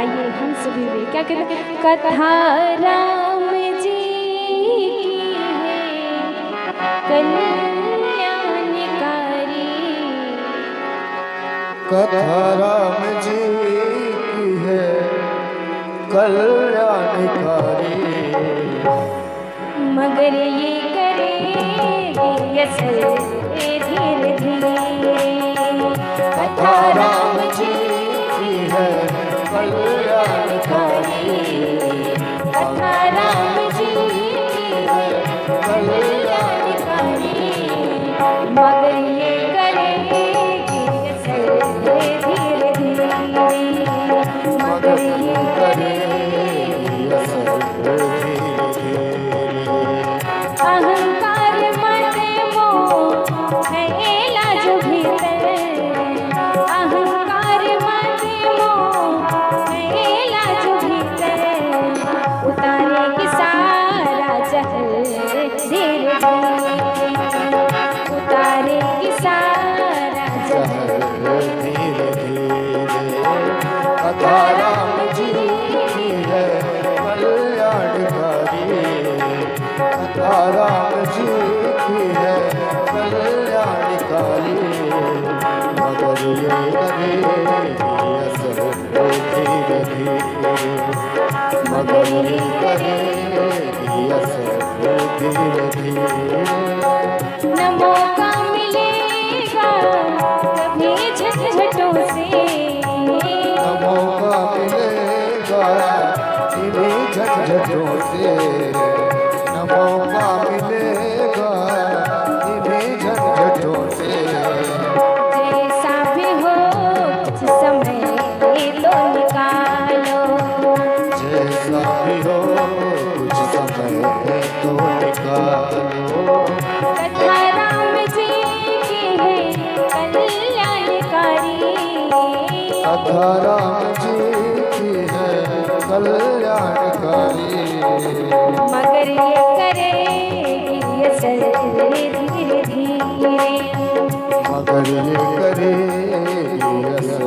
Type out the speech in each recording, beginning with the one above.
आइए हम सभी भी क्या कहते हैं, कथा राम जी की है कल्याणकारी, कथा राम जी की है कल्याणकारी, मगर ये करेगी असर धीरे धीरे। कथा राम जी की है कल्याणकारी, कथा राम जी की है कल्याणकारी, मगर ये करेगी असर धीरे धीरे, मगर ये करेगी असर धीरे धीरे। अहंकार मत मोह है इलाज भीतर, अहंकार मत मोह है इलाज भीतर, उतारेगी सारा जहर धीरे धीरे, उतारेगी सारा जहर धीरे धीरे। कथा राम जी की है कल्याणकारी, कथा राम जी की है कल्याणकारी, मगर ये करेगी असर धीरे धीरे, मगर ये करेगी असर धीरे धीरे। न मौका मिलेगा कभी झटझटों से, न मौका मिलेगा इन्हीं झंझटों से, न मौका मिलेगा इन्हीं झंझटों से। जैसा भी हो कुछ समय तो निकालो, जैसा भी हो कुछ समय तो निकालो, कथा राम जी की है कल्याणकारी, कथा राम जी की है कल्याणकारी, मगर ये करेगी असर धीरे धीरे, मगर ये करेगी असर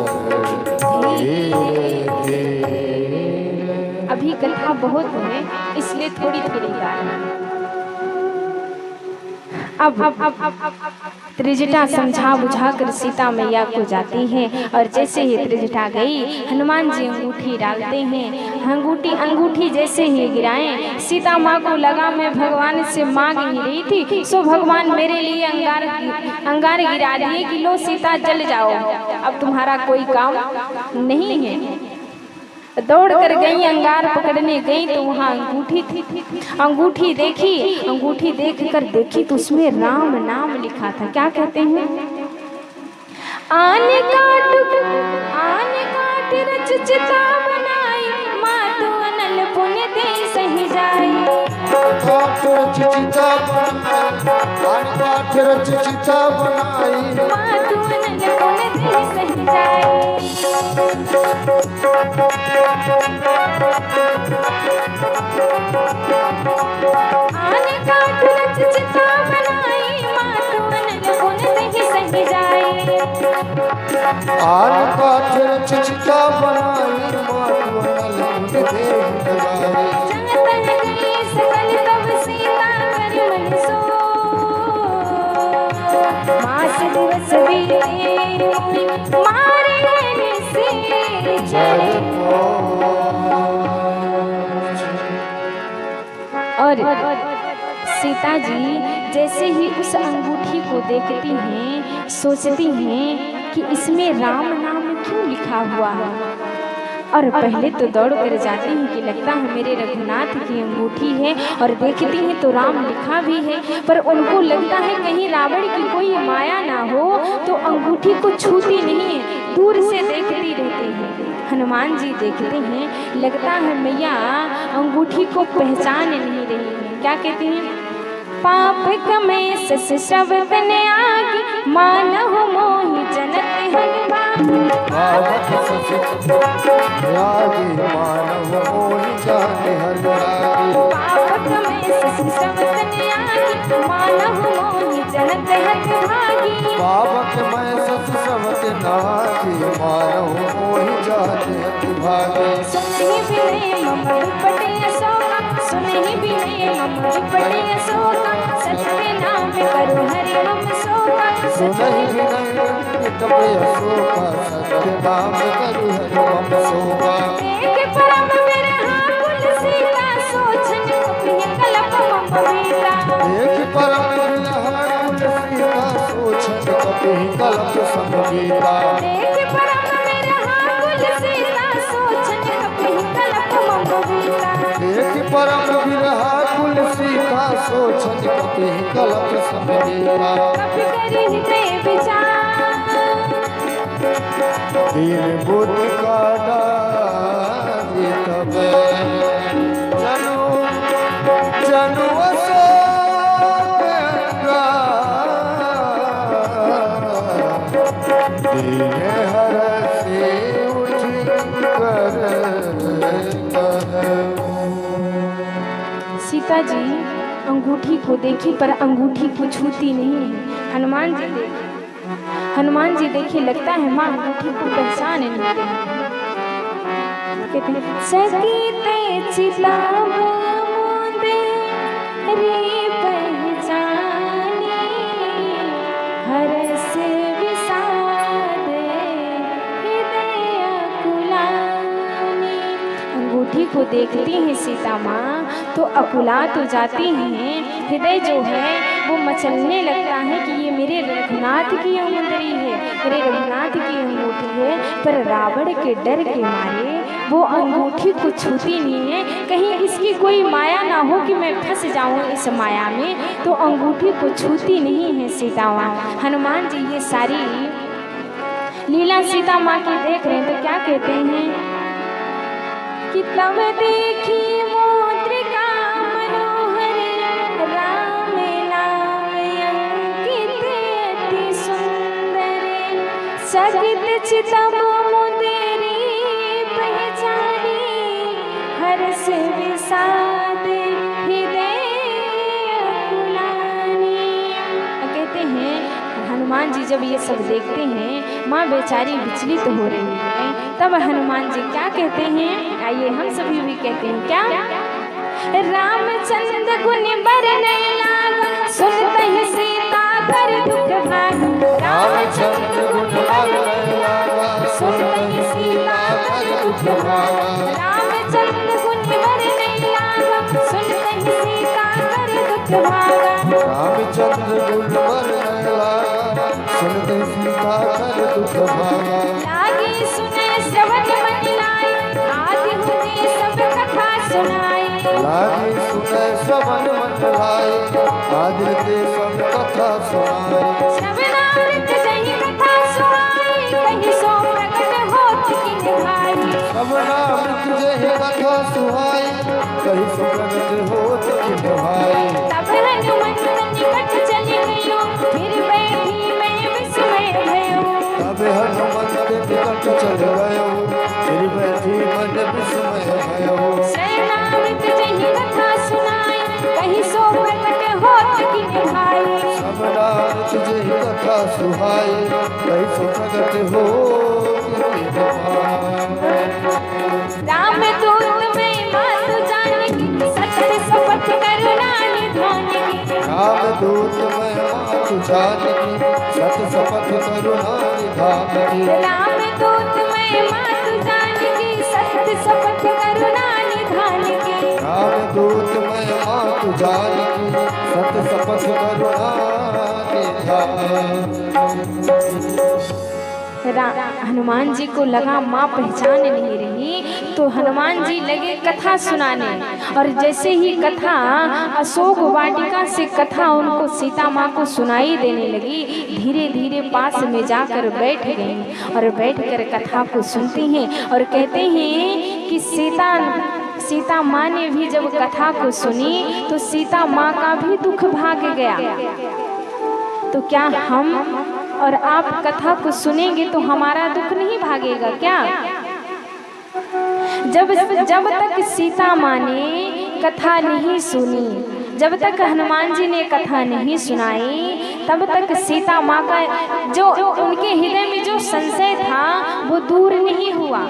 धीरे धीरे। अभी कथा बहुत है इसलिए थोड़ी थोड़ी गा रहे हैं। अब त्रिजटा समझा बुझा कर सीता मैया को जाती है, और जैसे ही त्रिजटा गई हनुमान जी अंगूठी डालते हैं, अंगूठी जैसे ही गिराएं, सीता माँ को लगा मैं भगवान से मांग ही रही थी, सो भगवान मेरे लिए अंगार गिरा दिए कि लो सीता जल जाओ, अब तुम्हारा कोई काम नहीं है। दौड़ कर गई, अंगार पकड़ने गई तो वहाँ अंगूठी थी, अंगूठी देखी, अंगूठी देख कर देखी तो उसमें राम नाम लिखा था। क्या कहते हैं, आने काट रच चिता बनाई, माँ तो अनल पुण्य दे सही जाई, काठ रच चिता बनाई, माँ तो अनल पुण्य दे सही जाई। आने काट रच चिता बनाई, माँ तो अनल पुण्य दे सही जाई, आन काठ रच चिता बनाई, मातु अनल पुण्य दे लगाई। जहाँ तह गई सकल तब सीता कर मन सो, मास दिवस बीते मारे से चढ़े। और सीता जी जैसे ही उस अंगूठी को देखती हैं, सोचती हैं कि इसमें राम नाम क्यों लिखा हुआ है, और पहले तो दौड़ कर जाती हैं कि लगता है मेरे रघुनाथ की अंगूठी है, और देखती हैं तो राम लिखा भी है, पर उनको लगता है कहीं रावण की कोई माया ना हो, तो अंगूठी को छूती नहीं है, दूर से देखती रहती है। हनुमान जी देखते हैं, लगता है मैया अंगूठी को पहचान नहीं रही है। क्या कहते हैं, पाप कमे सस शब्द ने आगे, मानहु मोहि जनत हन बाबू, पावक सस रागी मानव मोहि जाने हर रागी, पाप कमे सस शब्द ने आगे, मानहु मोहि जनत हन भागी, पावक मैं सस सबत नागी, मानव मोहि जाने हर भागे सुनहि बिनय मम विपटे अशोका सुनहि बिनय मम विपटे अशोका सत्य नाम करु हरि मम शोका सुनहि विनय विपटे अशोका सत्य नाम करु हरि मम शोका एक परम विरहा कुल सीता सोचन कपिय कलप मम बीता एक परम विरहा कुल सीता सोचन कपिहि कलप संगीता एक परम विरहा कुल सीता सोचन कपिय कलप मम बीता एक परम विरहा कुल सीता सोचन कपिहि कलप संगीता कपि करि हृदय विचार दीन बुद्धि का डारी तब जनु जनु दीन हरषि उठि कर सीता जी अंगूठी को देखी पर अंगूठी को छूती नहीं है। हनुमान जी देखे लगता है माँ अंगूठी को पहचान नहीं कहते हैं सकीते चिताब मुंदे रे पहचानी हरस विषाद हृदय कुलानी। अंगूठी को देखती हैं सीता माँ तो अकुला तो जाती हैं, हृदय जो है वो मचलने लगता है कि ये मेरे रघुनाथ की मुंदरी है, मेरे रघुनाथ की अंगूठी है। पर रावण के डर के मारे वो अंगूठी को छूती नहीं है, कहीं इसकी कोई माया ना हो कि मैं फंस जाऊं इस माया में, तो अंगूठी को छूती नहीं है सीता माँ। हनुमान जी ये सारी लीला सीता माँ की देख रहे हैं तो क्या कहते हैं कि तब देखी मुद्रिका मनोहर राम नाम अंकित अति सुंदर सगित चितम मुदेरी पहचानी हर्ष विषाद हृदय कुलानी। कहते हैं हनुमान जी जब ये सब देखते हैं माँ बेचारी विचलित हो रही है, तब हनुमान जी क्या कहते हैं, आइए हम सभी भी कहते हैं क्या, रामचंद्र गुण बरनै लागा सुनते ही सीता कर दुख भाग। रामचंद्र गुण बरनै लागा सुनते ही सीता कर दुख भागा। रामचंद्र गुण बरनै लागा सुनते ही सीता कर दुख भागा। रामचंद्र गुण बरनै लागा सुनते सीता कर दुख भागा। लागी सुने श्रवण मन लाए आदि हुए सब कथा सुनाए। लागी सुने श्रवण मन लाए आदि ते सब कथा सुनाए। श्रवणामृत जहि कथा सुहाई कहीं सो प्रकट होत किन भाई। श्रवणामृत जहि कथा सुहाई कहीं सो प्रकट होत किन भाई। तब हनुमंत निकट चली गयो फिर बैठी मैं विस्मय भयो। तब हनुमंत निकट चल गयो फिर बैठी मन विस्मय भयो। श्रवणामृत जहि कथा सुनाई कहीं सो प्रकट होत किन भाई। श्रवणामृत जहि कथा सुहाई कहीं सो प्रकट होत किन भाई। राम दूत में मातु जानकी सत्य शपथ करुणा निधान की। राम दूत मैं मातु जानकी सत शपथ करुणा निधान की। राम दूत में मातु जानकी सत्य शपथ करुणा निधान की। राम दूत मैं मातु जानकी सत शपथ करुणा निधान। हनुमान जी को लगा माँ पहचान नहीं रही तो हनुमान जी लगे कथा सुनाने, और जैसे ही कथा अशोक वाटिका से कथा उनको सीता माँ को सुनाई देने लगी, धीरे धीरे पास में जाकर बैठ गई और बैठकर कथा को सुनती हैं और कहते हैं कि सीता माँ ने भी जब कथा को सुनी तो सीता माँ का भी दुख भाग गया। तो क्या हम और आप कथा को सुनेंगे तो हमारा दुख नहीं भागेगा क्या? जब तक सीता माँ ने कथा नहीं सुनी, जब तक हनुमान जी ने कथा नहीं सुनाई, तब तक सीता माँ का जो उनके हृदय में जो संशय था वो दूर नहीं हुआ।